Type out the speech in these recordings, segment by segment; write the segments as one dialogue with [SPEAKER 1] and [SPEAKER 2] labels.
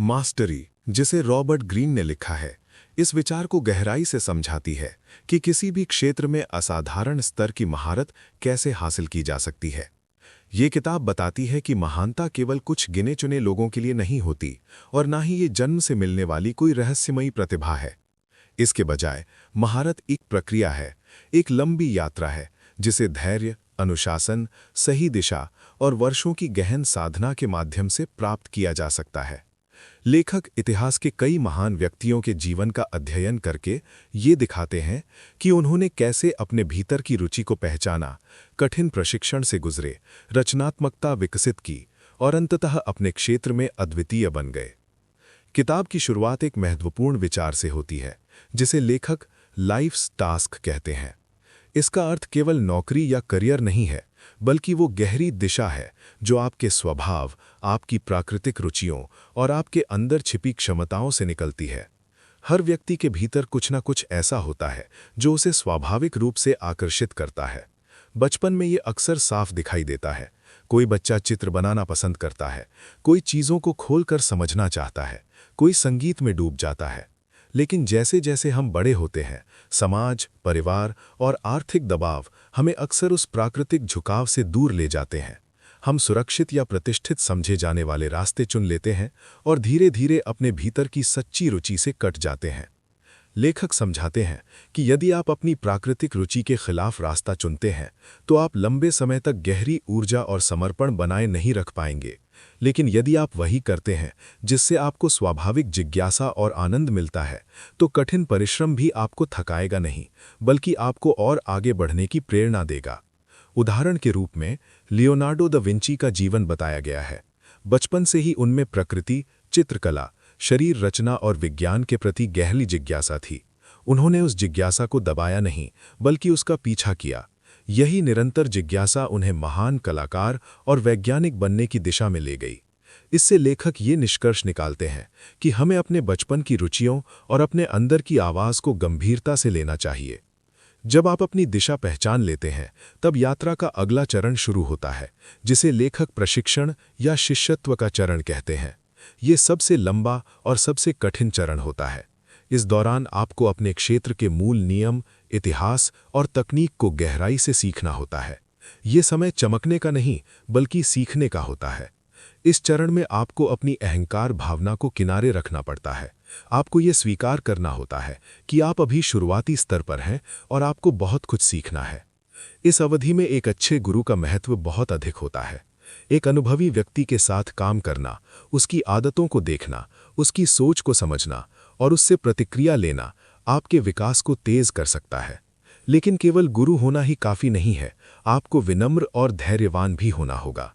[SPEAKER 1] Mastery, जिसे Robert Greene ने लिखा है, इस विचार को गहराई से समझाती है कि किसी भी क्षेत्र में असाधारण स्तर की महारत कैसे हासिल की जा सकती है। ये किताब बताती है कि महानता केवल कुछ गिने चुने लोगों के लिए नहीं होती और ना ही ये जन्म से मिलने वाली कोई रहस्यमयी प्रतिभा है। इसके बजाय महारत एक प्रक्रिया है, एक लंबी यात्रा है जिसे धैर्य, अनुशासन, सही दिशा और वर्षों की गहन साधना के माध्यम से प्राप्त किया जा सकता है। लेखक इतिहास के कई महान व्यक्तियों के जीवन का अध्ययन करके ये दिखाते हैं कि उन्होंने कैसे अपने भीतर की रुचि को पहचाना, कठिन प्रशिक्षण से गुजरे, रचनात्मकता विकसित की और अंततः अपने क्षेत्र में अद्वितीय बन गए। किताब की शुरुआत एक महत्वपूर्ण विचार से होती है, जिसे लेखक लाइफ्स टास्क कहते हैं। इसका अर्थ केवल नौकरी या करियर नहीं है, बल्कि वो गहरी दिशा है जो आपके स्वभाव, आपकी प्राकृतिक रुचियों और आपके अंदर छिपी क्षमताओं से निकलती है। हर व्यक्ति के भीतर कुछ न कुछ ऐसा होता है जो उसे स्वाभाविक रूप से आकर्षित करता है। बचपन में ये अक्सर साफ दिखाई देता है। कोई बच्चा चित्र बनाना पसंद करता है, कोई चीज़ों को खोलकर समझना चाहता है, कोई संगीत में डूब जाता है। लेकिन जैसे जैसे हम बड़े होते हैं, समाज, परिवार और आर्थिक दबाव हमें अक्सर उस प्राकृतिक झुकाव से दूर ले जाते हैं। हम सुरक्षित या प्रतिष्ठित समझे जाने वाले रास्ते चुन लेते हैं और धीरे धीरे अपने भीतर की सच्ची रुचि से कट जाते हैं। लेखक समझाते हैं कि यदि आप अपनी प्राकृतिक रुचि के खिलाफ रास्ता चुनते हैं, तो आप लंबे समय तक गहरी ऊर्जा और समर्पण बनाए नहीं रख पाएंगे। लेकिन यदि आप वही करते हैं जिससे आपको स्वाभाविक जिज्ञासा और आनंद मिलता है, तो कठिन परिश्रम भी आपको थकाएगा नहीं, बल्कि आपको और आगे बढ़ने की प्रेरणा देगा। उदाहरण के रूप में लियोनार्डो दा विंची का जीवन बताया गया है। बचपन से ही उनमें प्रकृति, चित्रकला, शरीर रचना और विज्ञान के प्रति गहरी जिज्ञासा थी। उन्होंने उस जिज्ञासा को दबाया नहीं, बल्कि उसका पीछा किया। यही निरंतर जिज्ञासा उन्हें महान कलाकार और वैज्ञानिक बनने की दिशा में ले गई। इससे लेखक ये निष्कर्ष निकालते हैं कि हमें अपने बचपन की रुचियों और अपने अंदर की आवाज़ को गंभीरता से लेना चाहिए। जब आप अपनी दिशा पहचान लेते हैं, तब यात्रा का अगला चरण शुरू होता है, जिसे लेखक प्रशिक्षण या शिष्यत्व का चरण कहते हैं। ये सबसे लंबा और सबसे कठिन चरण होता है। इस दौरान आपको अपने क्षेत्र के मूल नियम, इतिहास और तकनीक को गहराई से सीखना होता है। ये समय चमकने का नहीं, बल्कि सीखने का होता है। इस चरण में आपको अपनी अहंकार भावना को किनारे रखना पड़ता है। आपको ये स्वीकार करना होता है कि आप अभी शुरुआती स्तर पर हैं और आपको बहुत कुछ सीखना है। इस अवधि में एक अच्छे गुरु का महत्व बहुत अधिक होता है। एक अनुभवी व्यक्ति के साथ काम करना, उसकी आदतों को देखना, उसकी सोच को समझना और उससे प्रतिक्रिया लेना आपके विकास को तेज कर सकता है। लेकिन केवल गुरु होना ही काफ़ी नहीं है, आपको विनम्र और धैर्यवान भी होना होगा।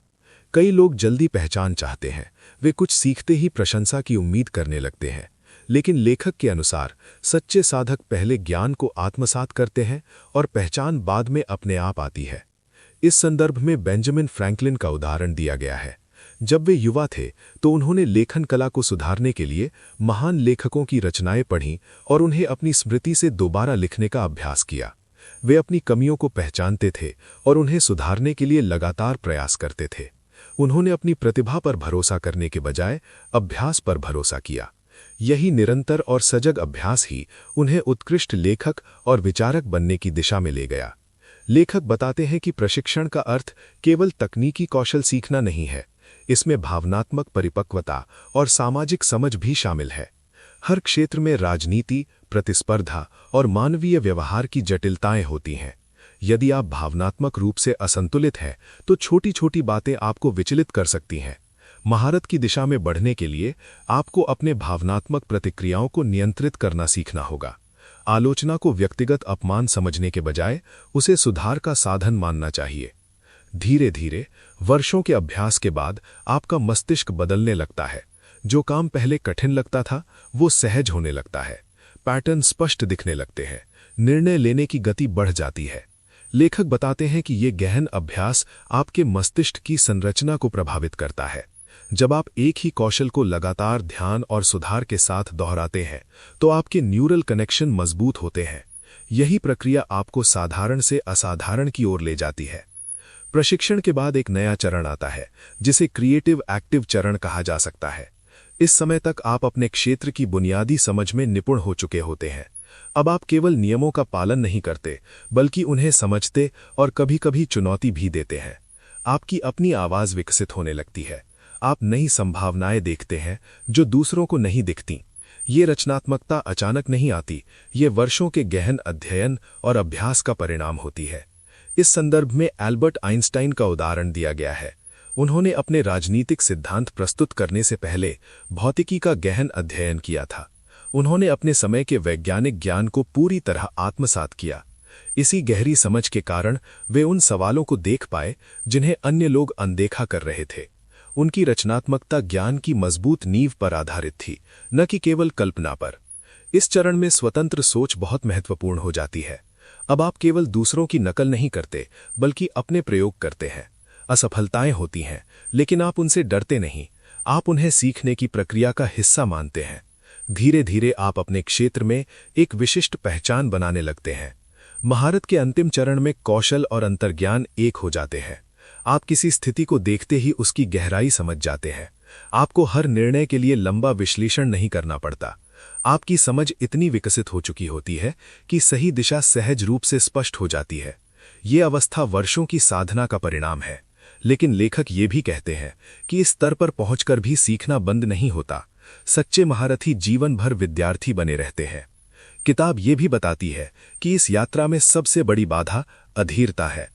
[SPEAKER 1] कई लोग जल्दी पहचान चाहते हैं, वे कुछ सीखते ही प्रशंसा की उम्मीद करने लगते हैं। लेकिन लेखक के अनुसार सच्चे साधक पहले ज्ञान को आत्मसात करते हैं और पहचान बाद में अपने आप आती है। इस संदर्भ में बेंजामिन फ्रैंकलिन का उदाहरण दिया गया है। जब वे युवा थे तो उन्होंने लेखन कला को सुधारने के लिए महान लेखकों की रचनाएं पढ़ीं और उन्हें अपनी स्मृति से दोबारा लिखने का अभ्यास किया। वे अपनी कमियों को पहचानते थे और उन्हें सुधारने के लिए लगातार प्रयास करते थे। उन्होंने अपनी प्रतिभा पर भरोसा करने के बजाय अभ्यास पर भरोसा किया। यही निरंतर और सजग अभ्यास ही उन्हें उत्कृष्ट लेखक और विचारक बनने की दिशा में ले गया। लेखक बताते हैं कि प्रशिक्षण का अर्थ केवल तकनीकी कौशल सीखना नहीं है, इसमें भावनात्मक परिपक्वता और सामाजिक समझ भी शामिल है। हर क्षेत्र में राजनीति, प्रतिस्पर्धा और मानवीय व्यवहार की जटिलताएं होती हैं। यदि आप भावनात्मक रूप से असंतुलित हैं, तो छोटी छोटी बातें आपको विचलित कर सकती हैं। महारत की दिशा में बढ़ने के लिए आपको अपने भावनात्मक प्रतिक्रियाओं को नियंत्रित करना सीखना होगा। आलोचना को व्यक्तिगत अपमान समझने के बजाय उसे सुधार का साधन मानना चाहिए। धीरे धीरे वर्षों के अभ्यास के बाद आपका मस्तिष्क बदलने लगता है। जो काम पहले कठिन लगता था, वो सहज होने लगता है। पैटर्न स्पष्ट दिखने लगते हैं। निर्णय लेने की गति बढ़ जाती है। लेखक बताते हैं कि ये गहन अभ्यास आपके मस्तिष्क की संरचना को प्रभावित करता है। जब आप एक ही कौशल को लगातार ध्यान और सुधार के साथ दोहराते हैं, तो आपके न्यूरल कनेक्शन मजबूत होते हैं। यही प्रक्रिया आपको साधारण से असाधारण की ओर ले जाती है। प्रशिक्षण के बाद एक नया चरण आता है, जिसे क्रिएटिव एक्टिव चरण कहा जा सकता है। इस समय तक आप अपने क्षेत्र की बुनियादी समझ में निपुण हो चुके होते हैं। अब आप केवल नियमों का पालन नहीं करते, बल्कि उन्हें समझते और कभी-कभी चुनौती भी देते हैं। आपकी अपनी आवाज विकसित होने लगती है। आप नई संभावनाएं देखते हैं जो दूसरों को नहीं दिखती। ये रचनात्मकता अचानक नहीं आती, ये वर्षों के गहन अध्ययन और अभ्यास का परिणाम होती है। इस संदर्भ में एल्बर्ट आइंस्टाइन का उदाहरण दिया गया है। उन्होंने अपने राजनीतिक सिद्धांत प्रस्तुत करने से पहले भौतिकी का गहन अध्ययन किया था। उन्होंने अपने समय के वैज्ञानिक ज्ञान को पूरी तरह आत्मसात किया। इसी गहरी समझ के कारण वे उन सवालों को देख पाए जिन्हें अन्य लोग अनदेखा कर रहे थे। उनकी रचनात्मकता ज्ञान की मजबूत नींव पर आधारित थी, न कि केवल कल्पना पर। इस चरण में स्वतंत्र सोच बहुत महत्वपूर्ण हो जाती है। अब आप केवल दूसरों की नकल नहीं करते, बल्कि अपने प्रयोग करते हैं। असफलताएं होती हैं, लेकिन आप उनसे डरते नहीं। आप उन्हें सीखने की प्रक्रिया का हिस्सा मानते हैं। धीरे धीरे आप अपने क्षेत्र में एक विशिष्ट पहचान बनाने लगते हैं। महारत के अंतिम चरण में कौशल और अंतर्ज्ञान एक हो जाते हैं। आप किसी स्थिति को देखते ही उसकी गहराई समझ जाते हैं। आपको हर निर्णय के लिए लंबा विश्लेषण नहीं करना पड़ता। आपकी समझ इतनी विकसित हो चुकी होती है कि सही दिशा सहज रूप से स्पष्ट हो जाती है। ये अवस्था वर्षों की साधना का परिणाम है। लेकिन लेखक ये भी कहते हैं कि इस स्तर पर पहुंचकर भी सीखना बंद नहीं होता। सच्चे महारथी जीवन भर विद्यार्थी बने रहते हैं। किताब ये भी बताती है कि इस यात्रा में सबसे बड़ी बाधा अधीरता है।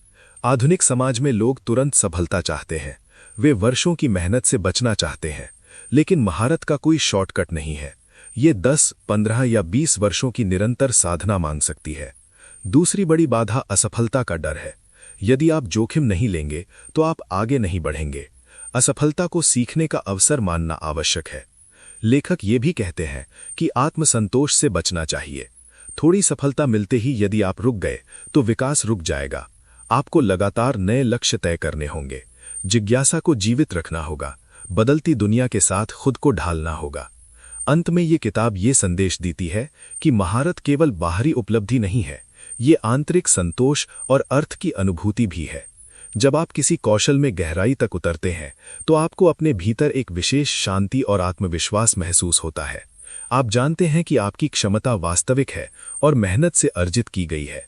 [SPEAKER 1] आधुनिक समाज में लोग तुरंत सफलता चाहते हैं। वे वर्षों की मेहनत से बचना चाहते हैं। लेकिन महारत का कोई शॉर्टकट नहीं है। ये 10, 15 या 20 वर्षों की निरंतर साधना मांग सकती है। दूसरी बड़ी बाधा असफलता का डर है। यदि आप जोखिम नहीं लेंगे तो आप आगे नहीं बढ़ेंगे। असफलता को सीखने का अवसर मानना आवश्यक है। लेखक ये भी कहते हैं कि आत्मसंतोष से बचना चाहिए। थोड़ी सफलता मिलते ही यदि आप रुक गए तो विकास रुक जाएगा। आपको लगातार नए लक्ष्य तय करने होंगे। जिज्ञासा को जीवित रखना होगा। बदलती दुनिया के साथ खुद को ढालना होगा। अंत में ये किताब ये संदेश देती है कि महारत केवल बाहरी उपलब्धि नहीं है, ये आंतरिक संतोष और अर्थ की अनुभूति भी है। जब आप किसी कौशल में गहराई तक उतरते हैं तो आपको अपने भीतर एक विशेष शांति और आत्मविश्वास महसूस होता है। आप जानते हैं कि आपकी क्षमता वास्तविक है और मेहनत से अर्जित की गई है।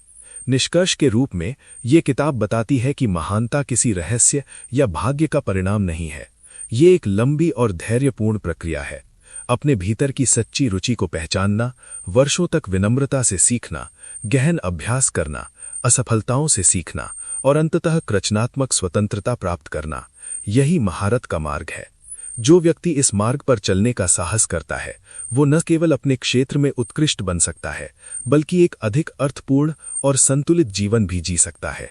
[SPEAKER 1] निष्कर्ष के रूप में ये किताब बताती है कि महानता किसी रहस्य या भाग्य का परिणाम नहीं है। ये एक लंबी और धैर्यपूर्ण प्रक्रिया है। अपने भीतर की सच्ची रुचि को पहचानना, वर्षों तक विनम्रता से सीखना, गहन अभ्यास करना, असफलताओं से सीखना और अंततः रचनात्मक स्वतंत्रता प्राप्त करना, यही महारत का मार्ग है। जो व्यक्ति इस मार्ग पर चलने का साहस करता है वो न केवल अपने क्षेत्र में उत्कृष्ट बन सकता है, बल्कि एक अधिक अर्थपूर्ण और संतुलित जीवन भी जी सकता है।